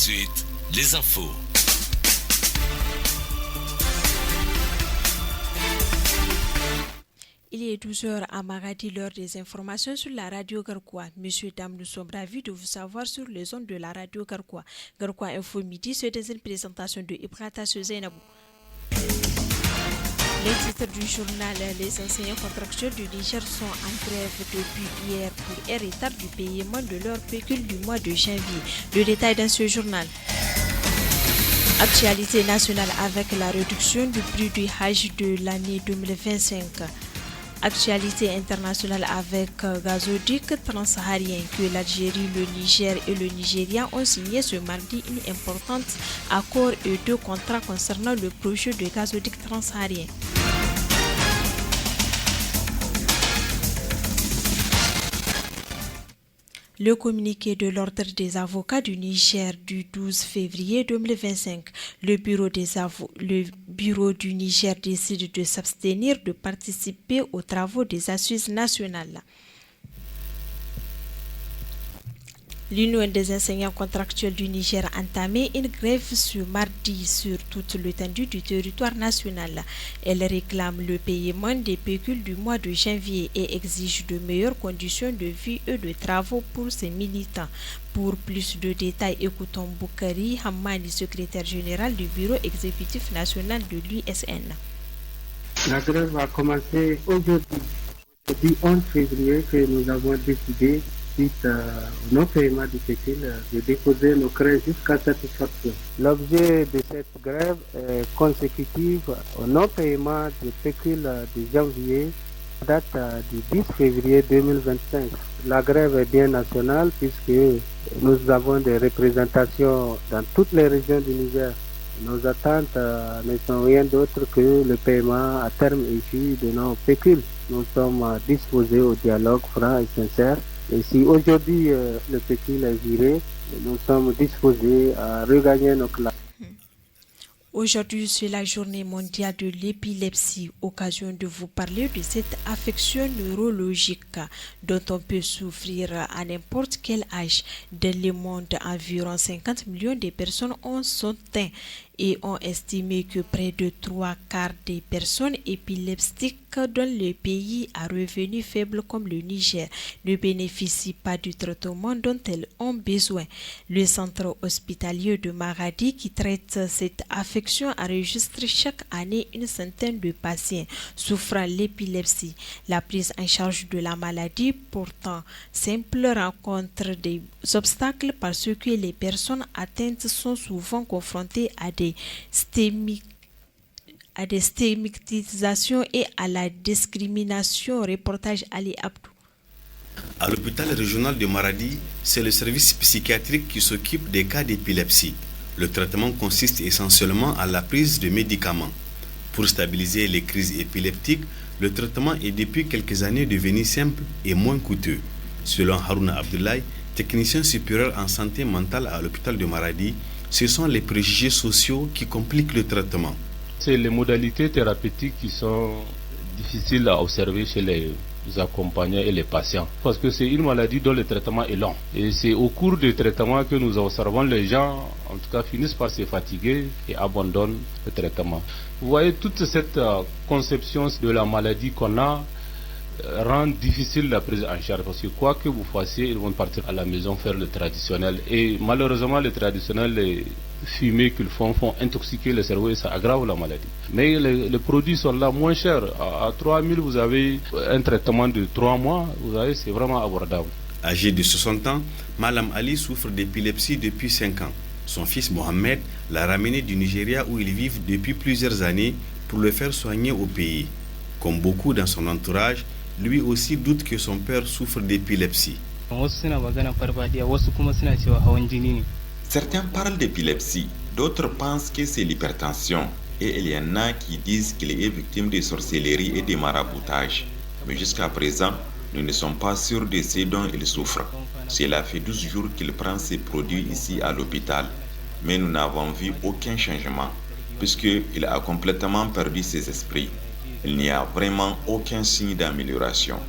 suite, les infos. Il est 12h à Maradi, l'heure des informations sur la radio Garkwa. Monsieur, dames, nous sommes ravis de vous savoir sur les ondes de la radio Garkwa. Garkwa Info Midi, c'est une présentation de Ibrata Zainabou. Les titres du journal, les enseignants contractuels du Niger sont en grève depuis hier pour un retard du paiement de leur pécule du mois de janvier. Le détail dans ce journal. Actualité nationale avec la réduction du prix du Hajj de l'année 2025. Actualité internationale avec gazoduc transsaharien que l'Algérie, le Niger et le Nigeria ont signé ce mardi une importante accord et 2 contrats concernant le projet de gazoduc transsaharien. Le communiqué de l'Ordre des avocats du Niger du 12 février 2025, le bureau du Niger décide de s'abstenir de participer aux travaux des assises nationales. L'Union des enseignants contractuels du Niger a entamé une grève ce mardi sur toute l'étendue du territoire national. Elle réclame le paiement des pécules du mois de janvier et exige de meilleures conditions de vie et de travaux pour ses militants. Pour plus de détails, écoutons Boukari Hammani, secrétaire général du bureau exécutif national de l'USN. La grève a commencé aujourd'hui, le 11 février, que nous avons décidé suite au non-paiement du pécule, de déposer nos craintes jusqu'à satisfaction. L'objet de cette grève est consécutif au non-paiement du pécule de janvier, date du 10 février 2025. La grève est bien nationale puisque nous avons des représentations dans toutes les régions du Niger. Nos attentes ne sont rien d'autre que le paiement à terme échu de nos pécules. Nous sommes disposés au dialogue franc et sincère. Et si aujourd'hui le pécule est viré, nous sommes disposés à regagner nos classes. Aujourd'hui, c'est la journée mondiale de l'épilepsie, occasion de vous parler de cette affection neurologique dont on peut souffrir à n'importe quel âge. Dans le monde, environ 50 millions de personnes sont atteintes et ont estimé que près de 3/4 des personnes épileptiques dans le pays à revenus faibles comme le Niger ne bénéficient pas du traitement dont elles ont besoin. Le centre hospitalier de Maradi qui traite cette affection enregistre chaque année une centaine de patients souffrant l'épilepsie. La prise en charge de la maladie, pourtant simple, rencontre des obstacles parce que les personnes atteintes sont souvent confrontées à des stigmatisations et à la discrimination. Reportage Ali Abdou. À l'hôpital régional de Maradi, c'est le service psychiatrique qui s'occupe des cas d'épilepsie. Le traitement consiste essentiellement à la prise de médicaments. Pour stabiliser les crises épileptiques, le traitement est depuis quelques années devenu simple et moins coûteux. Selon Harouna Abdoulaye, technicien supérieur en santé mentale à l'hôpital de Maradi, ce sont les préjugés sociaux qui compliquent le traitement. C'est les modalités thérapeutiques qui sont difficiles à observer chez les accompagnants et les patients. Parce que c'est une maladie dont le traitement est long. Et c'est au cours du traitement que nous observons les gens, en tout cas, finissent par se fatiguer et abandonnent le traitement. Vous voyez, toute cette conception de la maladie qu'on a rend difficile la prise en charge parce que quoi que vous fassiez, ils vont partir à la maison faire le traditionnel et malheureusement le traditionnel, les fumées qu'ils font intoxiquer le cerveau et ça aggrave la maladie. Mais les produits sont là moins chers. À 3 000 vous avez un traitement de 3 mois, vous savez, c'est vraiment abordable. Âgé de 60 ans, Malam Ali souffre d'épilepsie depuis 5 ans. Son fils Mohamed l'a ramené du Nigeria où ils vivent depuis plusieurs années pour le faire soigner au pays. Comme beaucoup dans son entourage, lui aussi doute que son père souffre d'épilepsie. Certains parlent d'épilepsie, d'autres pensent que c'est l'hypertension et il y en a qui disent qu'il est victime de sorcellerie et de maraboutage. Mais jusqu'à présent, nous ne sommes pas sûrs de ce dont il souffre. Cela fait 12 jours qu'il prend ses produits ici à l'hôpital, mais nous n'avons vu aucun changement puisqu'il a complètement perdu ses esprits. Il n'y a vraiment aucun signe d'amélioration.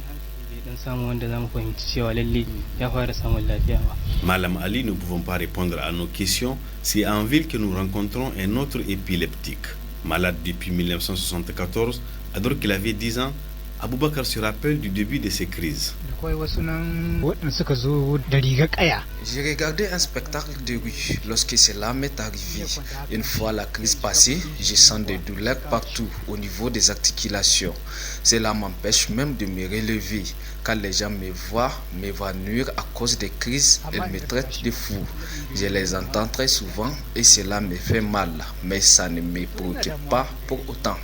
Malam Ali, nous ne pouvons pas répondre à nos questions. C'est en ville que nous rencontrons un autre épileptique. Malade depuis 1974, alors qu'il avait 10 ans, Aboubakar se rappelle du début de ces crises. J'ai regardé un spectacle de rue lorsque cela m'est arrivé. Une fois la crise passée, je sens des douleurs partout au niveau des articulations. Cela m'empêche même de me relever. Quand les gens me voient m'évanouir à cause des crises, ils me traitent de fou. Je les entends très souvent et cela me fait mal, mais ça ne me préoccupe pas pour autant.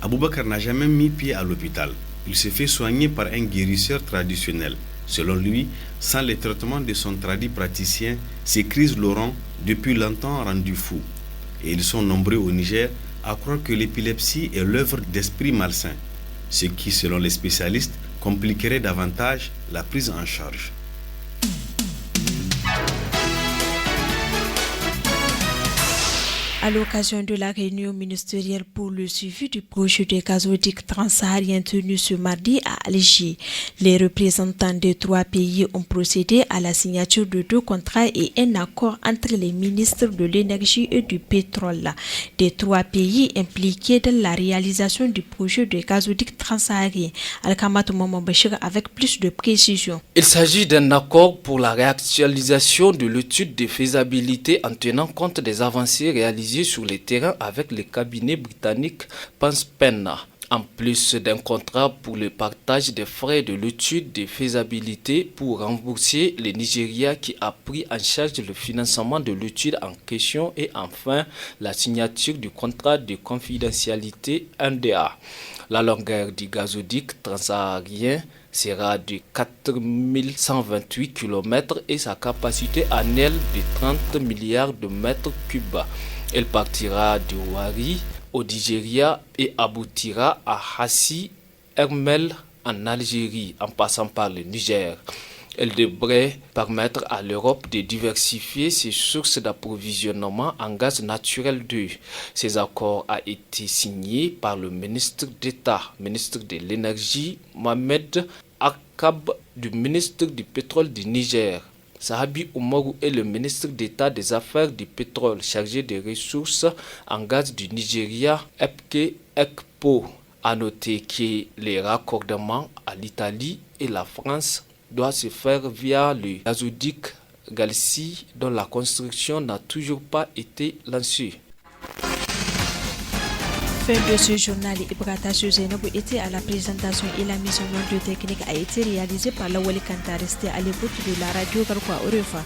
Aboubakar n'a jamais mis pied à l'hôpital. Il se fait soigner par un guérisseur traditionnel. Selon lui, sans le traitement de son tradit praticien, ces crises l'auront depuis longtemps rendu fou. Et ils sont nombreux au Niger à croire que l'épilepsie est l'œuvre d'esprits malsains, ce qui, selon les spécialistes, compliquerait davantage la prise en charge. À l'occasion de la réunion ministérielle pour le suivi du projet de gazoduc transsaharien tenu ce mardi à Alger, les représentants des 3 pays ont procédé à la signature de 2 contrats et un accord entre les ministres de l'énergie et du pétrole des 3 pays impliqués dans la réalisation du projet de gazoduc transsaharien. Al-Kamatou Maman Bachir avec plus de précision. Il s'agit d'un accord pour la réactualisation de l'étude de faisabilité en tenant compte des avancées réalisées sur le terrain avec le cabinet britannique Panspenna. En plus d'un contrat pour le partage des frais de l'étude de faisabilité pour rembourser le Nigeria qui a pris en charge le financement de l'étude en question et enfin la signature du contrat de confidentialité NDA. La longueur du gazoduc transsaharien sera de 4128 km et sa capacité annuelle de 30 milliards de mètres cubes. Elle partira de Ouari au Nigeria et aboutira à Hassi Hermel en Algérie en passant par le Niger. Elle devrait permettre à l'Europe de diversifier ses sources d'approvisionnement en gaz naturel d'eux. Ces accords ont été signés par le ministre d'État, ministre de l'Énergie, Mohamed Akab, du ministre du pétrole du Niger. Sahabi Oumarou est le ministre d'État des Affaires du pétrole chargé des ressources en gaz du Nigeria, Epke Ekpo. A noter que les raccordements à l'Italie et la France doivent se faire via le gazoduc Galsi dont la construction n'a toujours pas été lancée. Fin de ce journal, Ibrata Zainabou était à la présentation et la mise en œuvre technique a été réalisée par Lawali Kanta. Restez à l'écoute de la radio Garkwa. Au revoir.